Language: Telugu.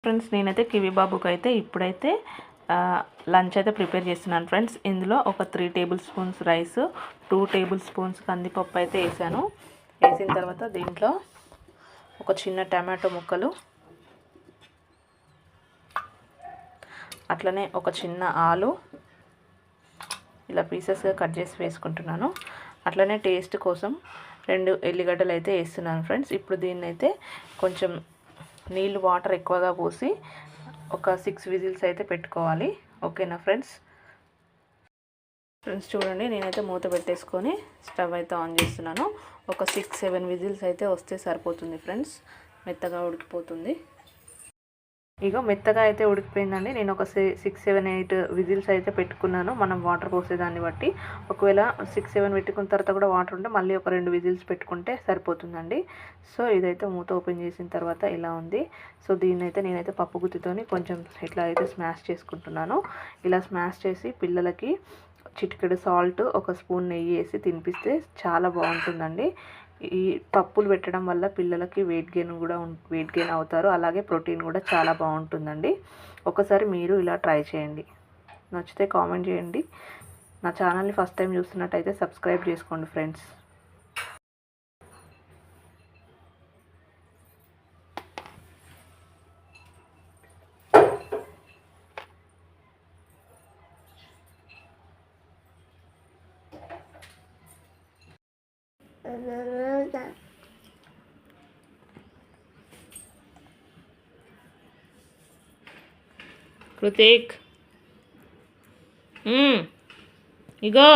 ఫ్రెండ్స్ నేనైతే కివి బాబుకి అయితే ఇప్పుడైతే లంచ్ అయితే ప్రిపేర్ చేస్తున్నాను ఫ్రెండ్స్. ఇందులో ఒక 3 table spoons rice, 2 table spoons కందిపప్పు అయితే వేసాను. వేసిన తర్వాత దీంట్లో ఒక చిన్న టమాటో ముక్కలు, అట్లనే ఒక చిన్న ఆలు ఇలా పీసెస్గా కట్ చేసి వేసుకుంటున్నాను. అట్లనే టేస్ట్ కోసం 2 ఎల్లిగడ్డలు అయితే వేస్తున్నాను ఫ్రెండ్స్. ఇప్పుడు దీన్ని అయితే కొంచెం నీళ్ళు వాటర్ ఎక్కువగా పోసి ఒక 6 విజిల్స్ అయితే పెట్టుకోవాలి. ఓకేనా ఫ్రెండ్స్. చూడండి నేనైతే మూత పెట్టేసుకొని స్టవ్ అయితే ఆన్ చేస్తున్నాను. ఒక 6-7 విజిల్స్ అయితే వస్తే సరిపోతుంది ఫ్రెండ్స్, మెత్తగా ఉడికిపోతుంది. ఇగో మెత్తగా అయితే ఉడికిపోయిందండి. నేను ఒక 6-7-8 విజిల్స్ అయితే పెట్టుకున్నాను. మనం వాటర్ పోసేదాన్ని బట్టి, ఒకవేళ 6-7 పెట్టుకున్న తర్వాత కూడా వాటర్ ఉంటే మళ్ళీ ఒక 2 విజిల్స్ పెట్టుకుంటే సరిపోతుందండి. సో ఇదైతే మూత ఓపెన్ చేసిన తర్వాత ఇలా ఉంది. సో దీన్నైతే నేనైతే పప్పు గుత్తితోని కొంచెం ఇట్లా అయితే స్మాష్ చేసుకుంటున్నాను. ఇలా స్మాష్ చేసి పిల్లలకి చిటికెడు సాల్ట్, ఒక స్పూన్ నెయ్యి వేసి తినిపిస్తే చాలా బాగుంటుందండి. ఈ పప్పులు పెట్టడం వల్ల పిల్లలకి వెయిట్ గెయిన్ అవుతారు. అలాగే ప్రోటీన్ కూడా చాలా బాగుంటుందండి. ఒకసారి మీరు ఇలా ట్రై చేయండి. నచ్చితే కామెంట్ చేయండి. నా ఛానల్ని ఫస్ట్ టైం చూస్తున్నట్టయితే సబ్స్క్రైబ్ చేసుకోండి ఫ్రెండ్స్. కృతిక్ ఇగో